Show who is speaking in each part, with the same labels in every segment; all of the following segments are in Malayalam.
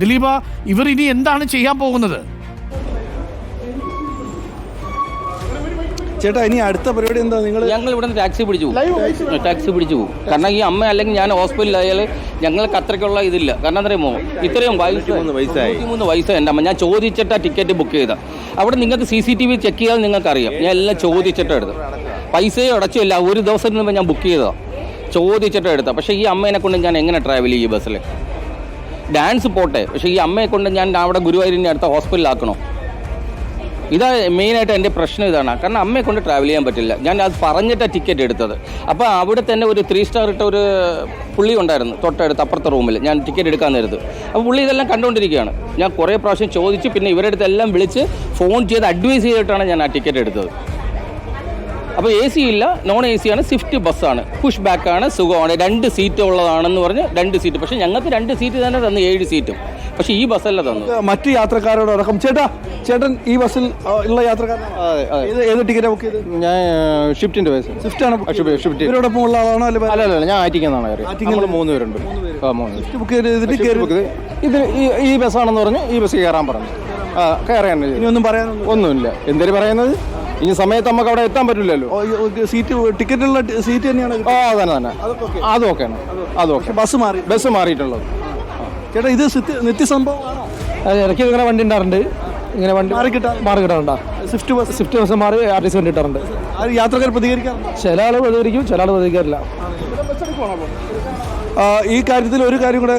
Speaker 1: ദിലീപ, ഇവർ ഇനി എന്താണ് ചെയ്യാൻ പോകുന്നത്?
Speaker 2: ചേട്ടാ, ഇനി അടുത്ത പരിപാടി എന്താ?
Speaker 3: ഞങ്ങൾ ഇവിടെ നിന്ന് ടാക്സി പിടിച്ചു പോകും. കാരണം ഈ അമ്മ അല്ലെങ്കിൽ ഞാൻ ഹോസ്പിറ്റലിലായാൽ ഞങ്ങൾക്ക് അത്രയ്ക്കുള്ള ഇതില്ല. കാരണം എന്തറിയുമോ, ഇത്രയും 33 വയസ്സായി എൻ്റെ അമ്മ. ഞാൻ ചോദിച്ചിട്ടാ ടിക്കറ്റ് ബുക്ക് ചെയ്ത. അവിടെ നിങ്ങൾക്ക് CCTV ചെക്ക് ചെയ്താൽ നിങ്ങൾക്കറിയാം. ഞാൻ എല്ലാം ചോദിച്ചിട്ടാണ് എടുത്തത്. പൈസയും അടച്ചില്ല. ഒരു ദിവസം മുമ്പ് ഞാൻ ബുക്ക് ചെയ്തതാണ്, ചോദിച്ചിട്ടാണ് എടുത്തത്. പക്ഷേ ഈ അമ്മേനെ കൊണ്ട് ഞാൻ എങ്ങനെ ട്രാവൽ ചെയ്യും? ബസ്സിൽ ഡാൻസ് പോട്ടെ, പക്ഷേ ഈ അമ്മയെ കൊണ്ട് ഞാൻ അവിടെ ഗുരുവായൂരിൻ്റെ അടുത്ത ഹോസ്പിറ്റലിലാക്കണോ? ഇതാ മെയിനായിട്ട് എൻ്റെ പ്രശ്നം ഇതാണ്. കാരണം അമ്മയെ കൊണ്ട് ട്രാവൽ ചെയ്യാൻ പറ്റില്ല. ഞാൻ അത് പറഞ്ഞിട്ടാണ് ടിക്കറ്റ് എടുത്തത്. അപ്പോൾ അവിടെ തന്നെ ഒരു 3 സ്റ്റാർ ഇട്ട ഒരു പുള്ളി ഉണ്ടായിരുന്നു തൊട്ടടുത്ത് അപ്പുറത്തെ റൂമിൽ. ഞാൻ ടിക്കറ്റ് എടുക്കാൻ നേരത്ത് അപ്പോൾ പുള്ളി ഇതെല്ലാം കണ്ടുകൊണ്ടിരിക്കുകയാണ്. ഞാൻ കുറേ പ്രാവശ്യം ചോദിച്ച് പിന്നെ ഇവരുടെ അടുത്ത് എല്ലാം വിളിച്ച് ഫോൺ ചെയ്ത് അഡ്വൈസ് ചെയ്തിട്ടാണ് ഞാൻ ആ ടിക്കറ്റ് എടുത്തത്. അപ്പോൾ AC ഇല്ല, നോൺ AC ആണ്, സ്വിഫ്റ്റ് ബസ്സാണ്, പുഷ് ബാക്കാണ്, സുഖമാണ്, 2 സീറ്റ് ഉള്ളതാണെന്ന് പറഞ്ഞ് 2 സീറ്റ്. പക്ഷേ ഞങ്ങൾക്ക് 2 സീറ്റ് തന്നെ തന്നു, 7 സീറ്റും. പക്ഷേ ഈ ബസ്സല്ല തന്നു.
Speaker 2: മറ്റു യാത്രക്കാരോടൊപ്പം ചേട്ടൻ ഈ ബസ്സിൽ ഉള്ള യാത്രക്കാരനാണ്? ഏത് ടിക്കറ്റ് ബുക്ക് ചെയ്ത്?
Speaker 4: ഞാൻ ഷിഫ്റ്റിന്റെ ബസ്.
Speaker 2: സ്വിഫ്റ്റാണ്.
Speaker 4: ഷിഫ്റ്റ്
Speaker 2: ഇവരോടൊപ്പം ഉള്ള ആളാണോ?
Speaker 4: അല്ല, ഞാൻ ആറ്റിങ്ങന്നാണ്. 3 പേരുണ്ട്.
Speaker 2: ഷിഫ്റ്റ് ബുക്ക് ചെയ്ത്
Speaker 4: ഇത് ഈ ബസ്സാണെന്ന് പറഞ്ഞ് ഈ ബസ് കയറാൻ പറഞ്ഞു. കയറാൻ
Speaker 2: ഇനി ഒന്നും പറയാനൊന്നും
Speaker 4: ഒന്നുമില്ല. എന്തൊരു പറയുന്നത്, ഇനി സമയത്ത് നമുക്ക് അവിടെ എത്താൻ പറ്റില്ലല്ലോ.
Speaker 2: സീറ്റ് ടിക്കറ്റുള്ള സീറ്റ് തന്നെയാണ്.
Speaker 4: തന്നെ അതൊക്കെയാണ്. അതൊക്കെ ബസ് മാറിയിട്ടുള്ളത്.
Speaker 2: ചേട്ടാ, ഇത് നിത്യസംഭവമാണോ?
Speaker 4: ഇടയ്ക്ക് ഇങ്ങനെ വണ്ടി ഉണ്ടാറുണ്ട്. ഇങ്ങനെ വണ്ടി മാറി കിട്ടാറുണ്ടോ? സ്വിഫ്റ്റ് ബസ് മാറി RTC വണ്ടി ഇട്ടാറുണ്ട്.
Speaker 2: യാത്രക്കാർ പ്രതികരിക്കാറുണ്ട്.
Speaker 4: ചില ആൾ പ്രതികരിക്കും, ചില ആൾ പ്രതികരിക്കാറില്ല.
Speaker 2: ഈ കാര്യത്തിൽ ഒരു കാര്യം കൂടെ,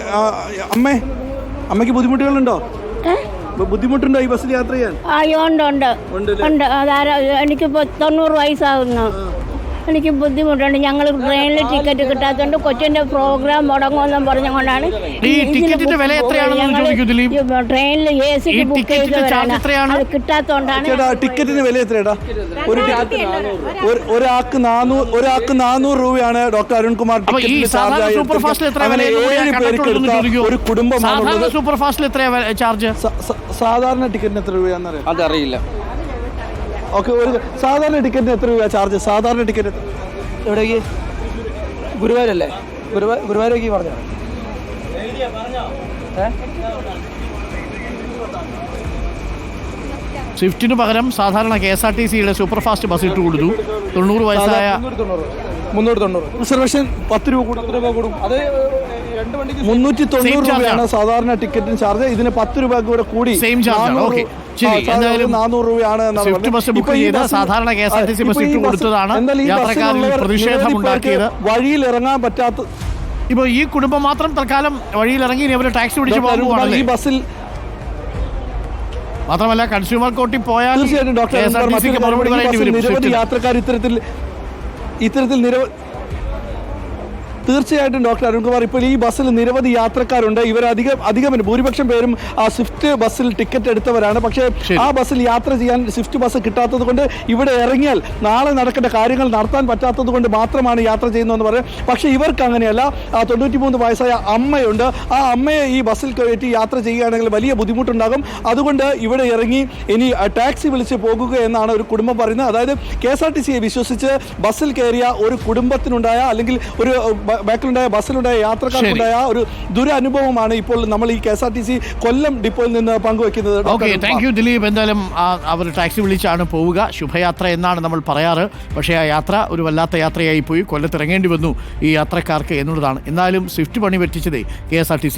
Speaker 2: അമ്മയ്ക്ക് ബുദ്ധിമുട്ടുകളുണ്ടോ? ബുദ്ധിമുട്ടുണ്ടോ ഈ ബസ്സിൽ യാത്ര ചെയ്യാൻ?
Speaker 5: ഉണ്ട്. എനിക്കിപ്പോൾ 90 വയസ്സാകുന്നു. എനിക്ക് ബുദ്ധിമുട്ടുണ്ട്. ഞങ്ങൾ ട്രെയിനിൽ ടിക്കറ്റ് കിട്ടാത്തതുകൊണ്ട് കൊച്ചിന്റെ പ്രോഗ്രാം മുടങ്ങുമെന്നും പറഞ്ഞുകൊണ്ടാണ് ട്രെയിനിൽ AC ബുക്ക് ചെയ്തവരാണ്. അത് കിട്ടാത്തതുകൊണ്ടാണ്.
Speaker 2: ടിക്കറ്റിന് വില എത്രയാടാ? ഒരാൾക്ക് 400 രൂപയാണ് ഡോക്ടർ അരുൺകുമാർ
Speaker 1: ഒരു കുടുംബമാണ്. സൂപ്പർ ഫാസ്റ്റിൽ എത്രയാണ് ചാർജ്?
Speaker 2: സാധാരണ ടിക്കറ്റിന് എത്ര രൂപയാണെന്നറിയാം?
Speaker 3: അതറിയില്ല.
Speaker 2: ഓക്കെ, ഒരു സാധാരണ ടിക്കറ്റിന് എത്ര രൂപ ചാർജ്? സാധാരണ ടിക്കറ്റ്
Speaker 4: എവിടേക്ക്? ഗുരുവായൂരല്ലേ? ഗുരുവായൂരേക്ക് പറഞ്ഞോ?
Speaker 1: സ്വിഫ്റ്റിന് പകരം സാധാരണ KSRTCയുടെ സൂപ്പർ ഫാസ്റ്റ് ബസ് ഇട്ട് കൊടുത്തു. 90 വയസ്സായ
Speaker 4: 390.
Speaker 2: റിസർവേഷൻ 10 രൂപ കൂടും. അത് 390 രൂപയാണ് സാധാരണ ടിക്കറ്റിന് ചാർജ്. ഇതിന് 10 രൂപ കൂടെ കൂടി
Speaker 1: 400
Speaker 2: രൂപയാണ്.
Speaker 1: സ്വിഫ്റ്റ് ബസ് ബുക്ക് ചെയ്ത സാധാരണ KSRTC ബസ് ഇട്ട് കൊടുത്തതാണ് യാത്രക്കാരിൽ പ്രതിഷേധമുണ്ടാക്കിയത്.
Speaker 2: വഴിയിൽ ഇറങ്ങാൻ പറ്റാത്ത
Speaker 1: ഇപ്പോൾ ഈ കുടുംബം മാത്രം തൽക്കാലം വഴിയിൽ ഇറങ്ങി ഇവർ ടാക്സി പിടിച്ച് പോകുകയാണ്.
Speaker 2: ഈ ബസ്സിൽ
Speaker 1: മാത്രമല്ല കൺസ്യൂമർ കോർട്ടിൽ പോയാൽ
Speaker 2: തീർച്ചയായിട്ടും നിരവധി യാത്രക്കാർ ഇത്തരത്തിൽ തീർച്ചയായിട്ടും ഡോക്ടർ അരുൺകുമാർ, ഇപ്പോൾ ഈ ബസ്സിൽ നിരവധി യാത്രക്കാരുണ്ട്. ഇവർ അധികം ഭൂരിപക്ഷം പേരും ആ സ്വിഫ്റ്റ് ബസ്സിൽ ടിക്കറ്റ് എടുത്തവരാണ്. പക്ഷേ ആ ബസ്സിൽ യാത്ര ചെയ്യാൻ സ്വിഫ്റ്റ് ബസ് കിട്ടാത്തത് കൊണ്ട് ഇവിടെ ഇറങ്ങിയാൽ നാളെ നടക്കേണ്ട കാര്യങ്ങൾ നടത്താൻ പറ്റാത്തത് കൊണ്ട് മാത്രമാണ് യാത്ര ചെയ്യുന്നതെന്ന് പറയും. പക്ഷേ ഇവർക്ക് അങ്ങനെയല്ല. 93 വയസ്സായ അമ്മയുണ്ട്. ആ അമ്മയെ ഈ ബസ്സിൽ കയറ്റി യാത്ര ചെയ്യുകയാണെങ്കിൽ വലിയ ബുദ്ധിമുട്ടുണ്ടാകും. അതുകൊണ്ട് ഇവിടെ ഇറങ്ങി ഇനി ടാക്സി വിളിച്ച് പോകുക എന്നാണ് ഒരു കുടുംബം പറയുന്നത്. അതായത് KSRTCയെ വിശ്വസിച്ച് ബസ്സിൽ കയറിയ ഒരു കുടുംബത്തിനുണ്ടായ അല്ലെങ്കിൽ ഒരു ബാക്കിലുണ്ടായ ബസ്സിലുണ്ടായ യാത്രക്കാർക്കുണ്ടായ ഒരു ദുരനുഭവമാണ് ഇപ്പോൾ നമ്മൾ ഈ KSRTC കൊല്ലം ഡിപ്പോയിൽ നിന്ന് പങ്കുവെക്കുന്നത്.
Speaker 1: Okay, thank you Dileep. എന്തായാലും അവർ ടാക്സി വിളിച്ചാണ് പോവുക. ശുഭയാത്ര എന്നാണ് നമ്മൾ പറയാറ്. പക്ഷേ ആ യാത്ര ഒരു വല്ലാത്ത യാത്രയായി പോയി. കൊല്ലത്ത് ഇറങ്ങേണ്ടി വന്നു ഈ യാത്രക്കാർക്ക് എന്നുള്ളതാണ്. എന്നാലും സ്വിഫ്റ്റ് പണി പറ്റിച്ചതേ KSRTC.